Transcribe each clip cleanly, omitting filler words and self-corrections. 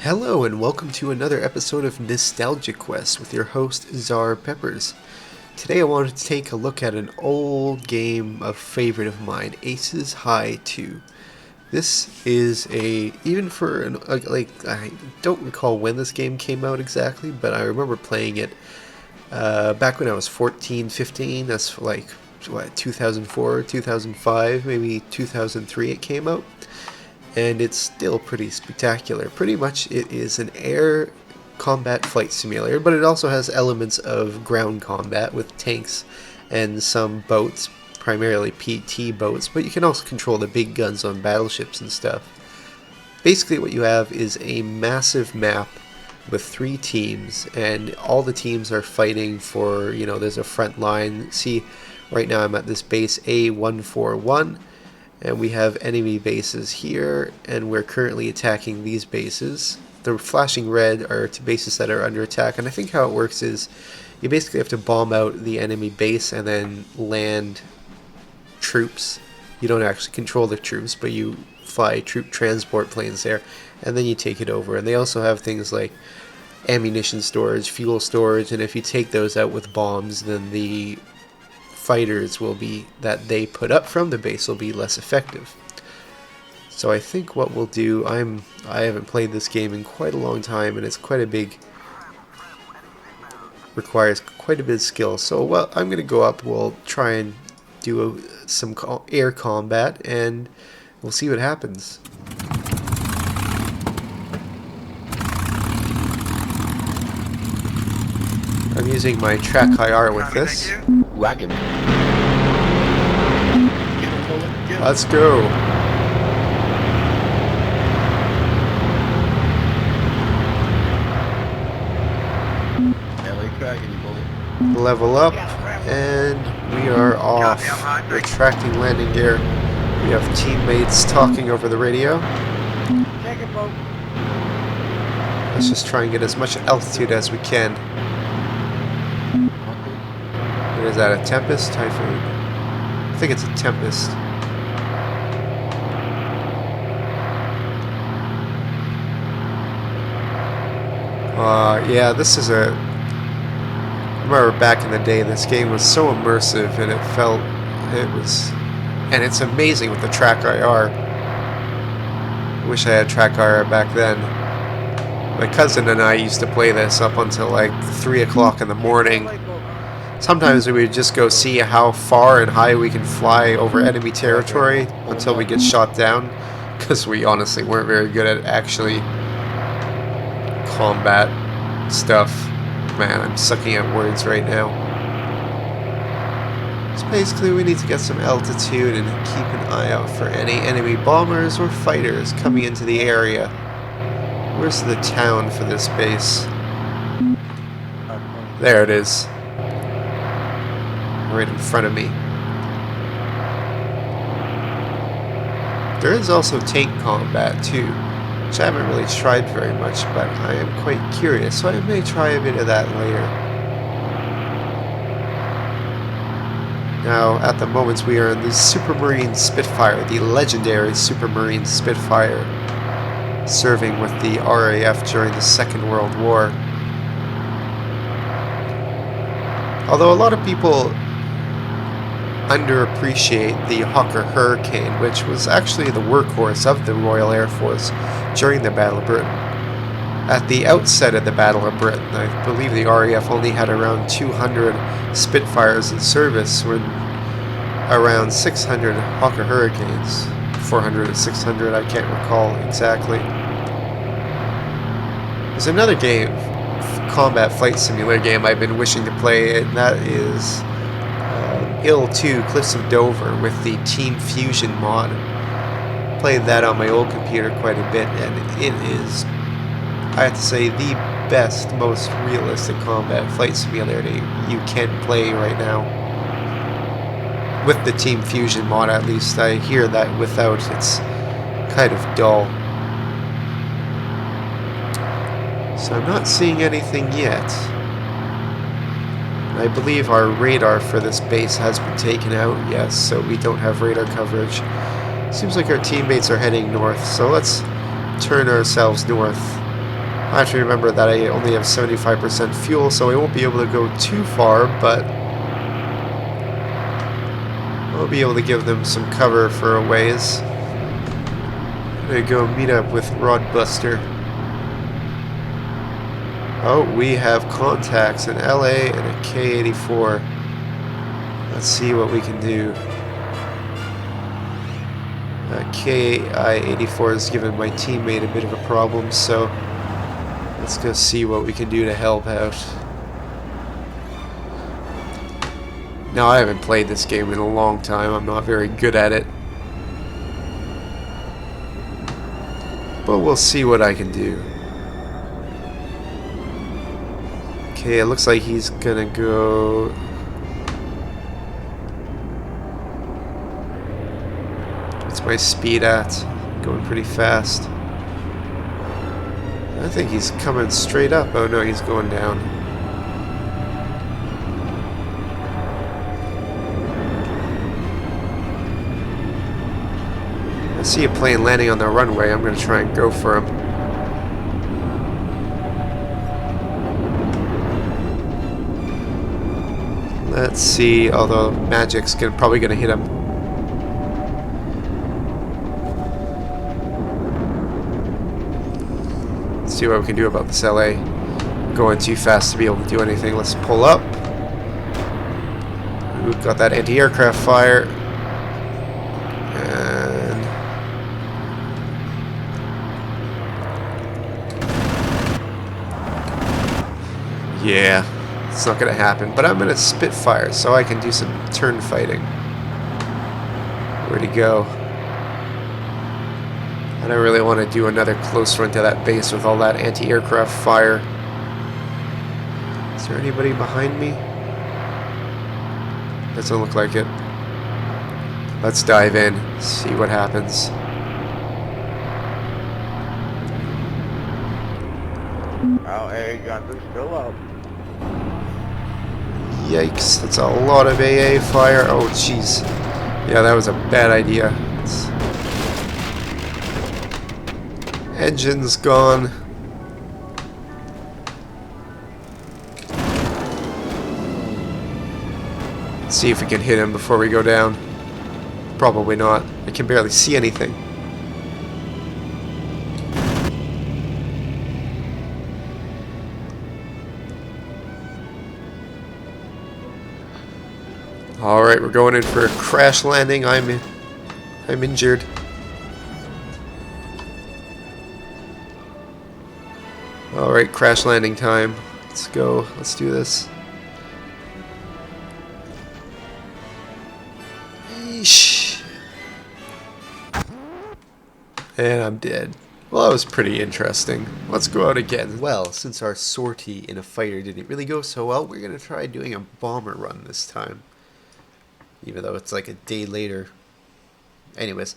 Hello and welcome to another episode of Nostalgia Quest with your host Czar Peppers. Today I wanted to take a look at an old game, a favorite of mine, Aces High 2. This is I don't recall when this game came out exactly, but I remember playing it back when I was 14, 15. That's like, 2004, 2005, maybe 2003 it came out. And it's still pretty spectacular. Pretty much it is an air combat flight simulator, but it also has elements of ground combat with tanks and some boats, primarily PT boats, but you can also control the big guns on battleships and stuff. Basically what you have is a massive map with 3 teams, and all the teams are fighting for, there's a front line. See, right now I'm at this base A141, and we have enemy bases here, and we're currently attacking these bases. The flashing red are to bases that are under attack, and I think how it works is you basically have to bomb out the enemy base and then land troops. You don't actually control the troops, but you fly troop transport planes there, and then you take it over. And they also have things like ammunition storage, fuel storage, and if you take those out with bombs, then the fighters that they put up from the base will be less effective. So I think what we'll do, I haven't played this game in quite a long time, and it's requires quite a bit of skill. So I'm going to go up, we'll try and do some air combat, and we'll see what happens. I'm using my track IR with this. Wagon. Let's go. Level up, and we are off. Retracting landing gear. We have teammates talking over the radio. Let's just try and get as much altitude as we can. Is that a Tempest? Typhoon? I think it's a Tempest. Yeah, this is I remember back in the day, this game was so immersive, and and it's amazing with the track IR. Wish I had track IR back then. My cousin and I used to play this up until like 3 o'clock in the morning. Sometimes we would just go see how far and high we can fly over enemy territory until we get shot down, because we honestly weren't very good at actually combat stuff. Man, I'm sucking at words right now. So basically we need to get some altitude and keep an eye out for any enemy bombers or fighters coming into the area. Where's the town for this base? There it is. Right in front of me. There is also tank combat too, which I haven't really tried very much, but I am quite curious, so I may try a bit of that later. Now, at the moment, we are in the Supermarine Spitfire, the legendary Supermarine Spitfire, serving with the RAF during the Second World War. Although a lot of people underappreciate the Hawker Hurricane, which was actually the workhorse of the Royal Air Force during the Battle of Britain. At the outset of the Battle of Britain, I believe the RAF only had around 200 Spitfires in service, when around 600 Hawker Hurricanes, 400 or 600, I can't recall exactly. There's another game, combat flight simulator game I've been wishing to play, and that is IL-2 Cliffs of Dover with the Team Fusion mod. Played that on my old computer quite a bit, and it is, I have to say, the best, most realistic combat flight simulator you can play right now. With the Team Fusion mod, at least. I hear that without, it's kind of dull. So I'm not seeing anything yet. I believe our radar for this base has been taken out, yes, so we don't have radar coverage. Seems like our teammates are heading north, so let's turn ourselves north I have to remember that I only have 75% fuel, so I won't be able to go too far, but I'll be able to give them some cover for a ways. I'm gonna go meet up with Rodbuster. Oh, we have contacts in LA and a K-84. Let's see what we can do. KI-84 has given my teammate a bit of a problem, so let's go see what we can do to help out. Now, I haven't played this game in a long time. I'm not very good at it. But we'll see what I can do. Okay, it looks like he's gonna go... What's my speed at? Going pretty fast. I think he's coming straight up. Oh no, he's going down. I see a plane landing on the runway. I'm going to try and go for him. Let's see, although Magic's probably going to hit him. Let's see what we can do about this LA. Going too fast to be able to do anything. Let's pull up. We've got that anti-aircraft fire. Yeah, it's not going to happen. But I'm going to Spitfire so I can do some turn fighting. Where'd he go? I don't really want to do another close run to that base with all that anti-aircraft fire. Is there anybody behind me? Doesn't look like it. Let's dive in, see what happens. Oh, hey, got this fill up. Yikes, that's a lot of AA fire. Oh, jeez. Yeah, that was a bad idea. Engine's gone. Let's see if we can hit him before we go down. Probably not. I can barely see anything. Alright, we're going in for a crash landing. I'm injured. Alright, crash landing time. Let's go. Let's do this. Yeesh. And I'm dead. Well, that was pretty interesting. Let's go out again. Well, since our sortie in a fighter didn't really go so well, we're going to try doing a bomber run this time. Even though it's like a day later. Anyways,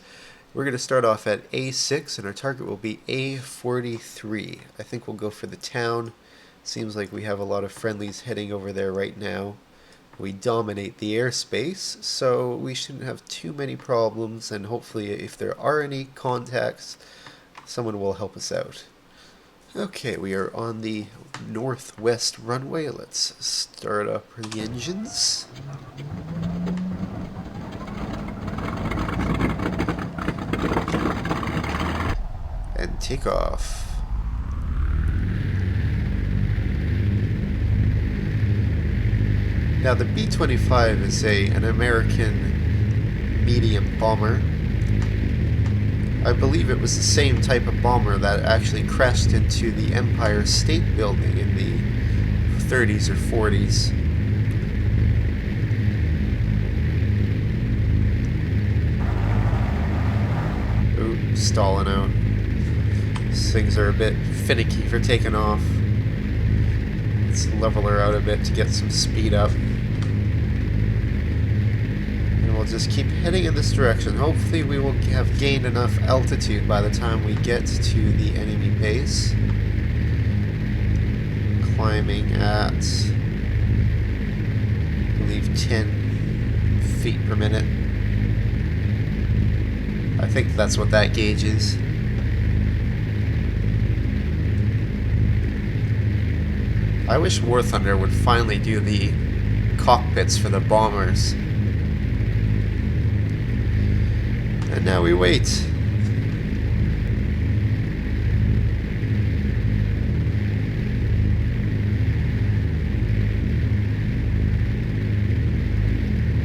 we're going to start off at A6 and our target will be A43. I think we'll go for the town. Seems like we have a lot of friendlies heading over there right now. We dominate the airspace, so we shouldn't have too many problems, and hopefully if there are any contacts, someone will help us out. Okay, we are on the northwest runway. Let's start up the engines. And take off. Now the B-25 is an American medium bomber. I believe it was the same type of bomber that actually crashed into the Empire State Building in the 30s or 40s. Ooh, stalling out. These things are a bit finicky for taking off. Let's level her out a bit to get some speed up. And we'll just keep heading in this direction. Hopefully we will have gained enough altitude by the time we get to the enemy base. Climbing at, I believe, 10 feet per minute. I think that's what that gauge is. I wish War Thunder would finally do the cockpits for the bombers. And now we wait.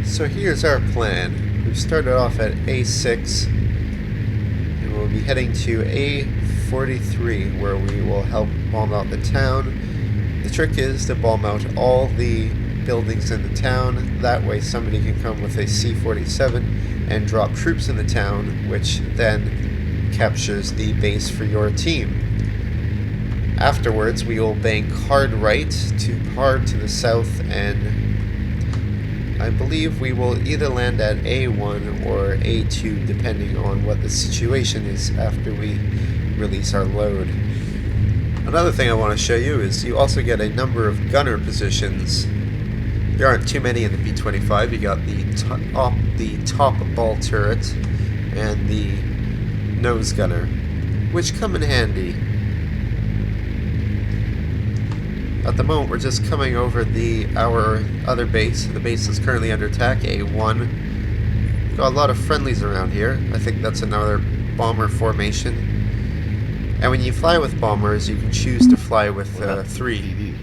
So here's our plan. We've started off at A6 and we'll be heading to A43 where we will help bomb out the town. The trick is to bomb out all the buildings in the town. That way somebody can come with a C-47 and drop troops in the town, which then captures the base for your team. Afterwards, we will bank hard right to hard to the south, and I believe we will either land at A1 or A2 depending on what the situation is after we release our load. Another thing I want to show you is you also get a number of gunner positions. There aren't too many in the B-25. You got the top ball turret and the nose gunner, which come in handy. At the moment, we're just coming over our other base, the base that's currently under attack, A1. Got a lot of friendlies around here. I think that's another bomber formation. And when you fly with bombers, you can choose to fly with 3.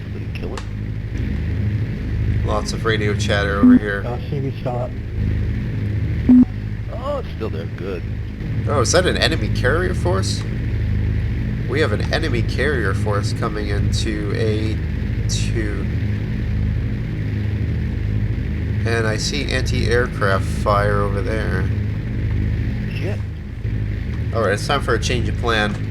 Lots of radio chatter over here. CV shot. Oh, it's still there. Good. Oh, is that an enemy carrier force? We have an enemy carrier force coming into A2. And I see anti-aircraft fire over there. Shit. Alright, it's time for a change of plan.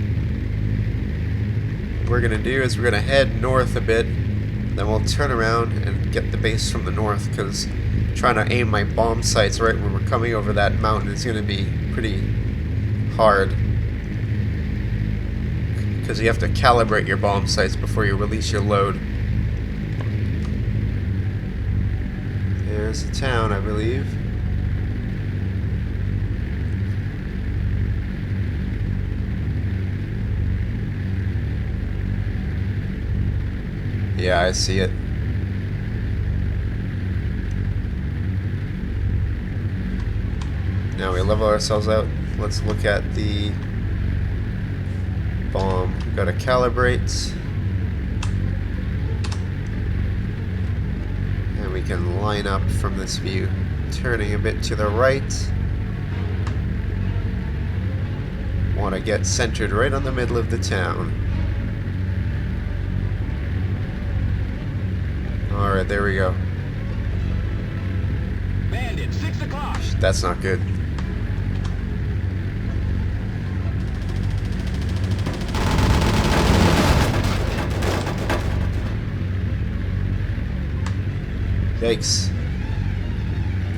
What we're going to do is we're going to head north a bit, then we'll turn around and get the base from the north, because trying to aim my bomb sights right when we're coming over that mountain is going to be pretty hard. Because you have to calibrate your bomb sights before you release your load. There's the town, I believe. Yeah, I see it. Now we level ourselves out. Let's look at the bomb. We've got to calibrate. And we can line up from this view. Turning a bit to the right. Want to get centered right on the middle of the town. Alright, there we go. Bandit, 6 o'clock. That's not good. Yikes.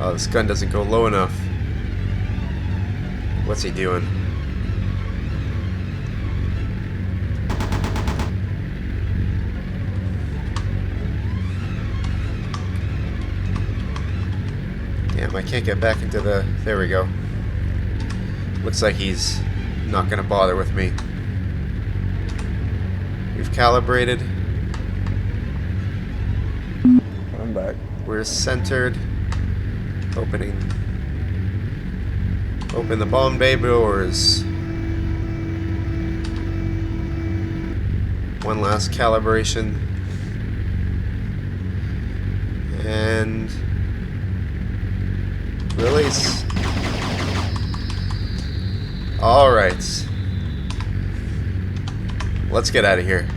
Oh, this gun doesn't go low enough. What's he doing? Damn, I can't get back into the... There we go. Looks like he's not gonna bother with me. We've calibrated. I'm back. We're centered. Open the bomb bay doors. One last calibration. And release. Alright. Let's get out of here.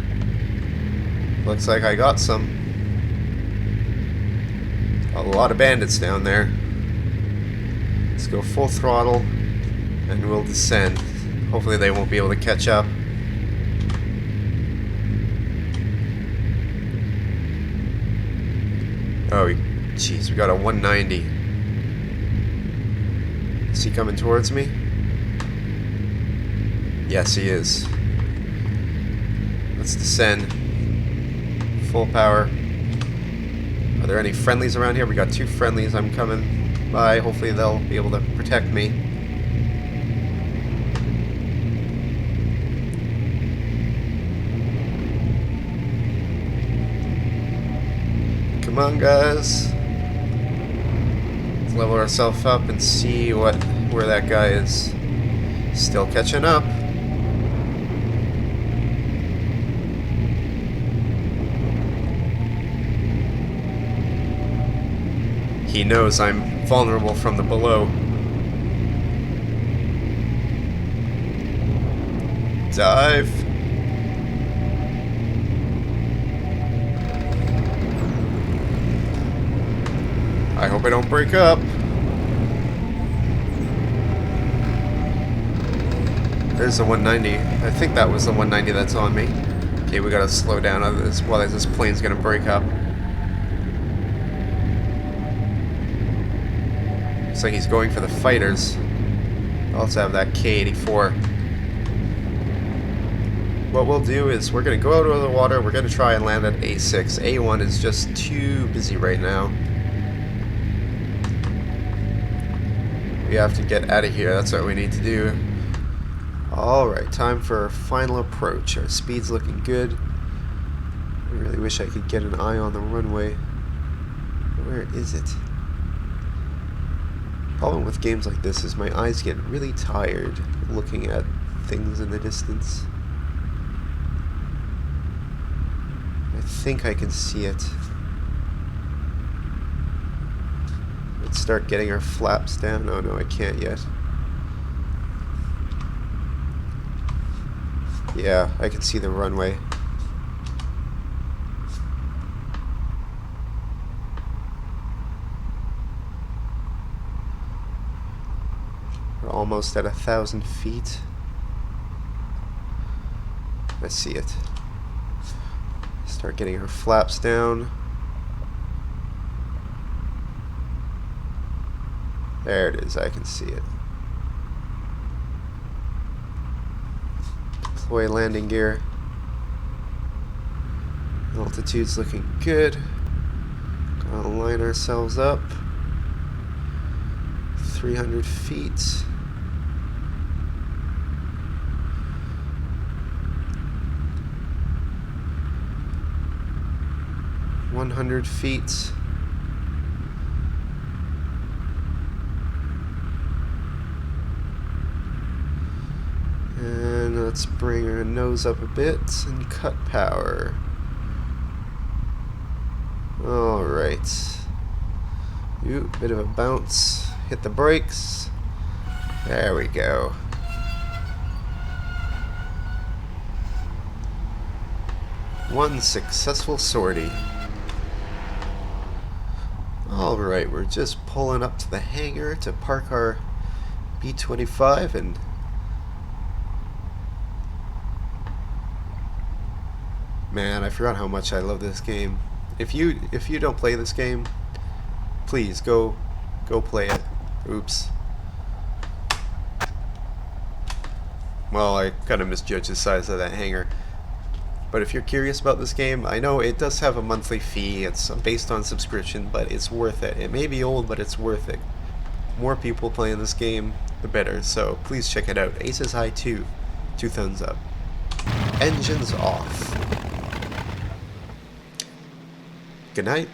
Looks like I got some. A lot of bandits down there. Let's go full throttle and we'll descend. Hopefully they won't be able to catch up. Oh, jeez, we got a 190. Is he coming towards me? Yes, he is. Let's descend. Full power. Are there any friendlies around here? We got 2 friendlies. I'm coming by. Hopefully they'll be able to protect me. on, guys. Let's level ourselves up and see where that guy is. Still catching up. He knows I'm vulnerable from the below. Dive. I hope I don't break up. There's the 190. I think that was the 190 that's on me. Okay, we gotta slow down on this, while this plane's gonna break up. Looks like he's going for the fighters. I also have that K-84. What we'll do is we're gonna go out of the water. We're gonna try and land at A6. A1 is just too busy right now. We have to get out of here. That's what we need to do. Alright, time for our final approach. Our speed's looking good. I really wish I could get an eye on the runway. Where is it? Problem with games like this is my eyes get really tired looking at things in the distance. I think I can see it. Let's start getting our flaps down. Oh no, I can't yet. Yeah, I can see the runway. We're almost at 1,000 feet. I see it. Start getting our flaps down. There it is, I can see it. Deploy landing gear. Altitude's looking good. Gotta line ourselves up. 300 feet. $100 feet. And let's bring our nose up a bit and cut power. Alright. Ooh, bit of a bounce. Hit the brakes. There we go. One successful sortie. Alright, we're just pulling up to the hangar to park our B-25 and man, I forgot how much I love this game. If you don't play this game, please go play it. Oops. Well, I kind of misjudged the size of that hangar. But if you're curious about this game, I know it does have a monthly fee. It's based on subscription, but it's worth it. It may be old, but it's worth it. More people playing this game, the better. So please check it out. Aces High 2. 2 thumbs up. Engines off. Good night.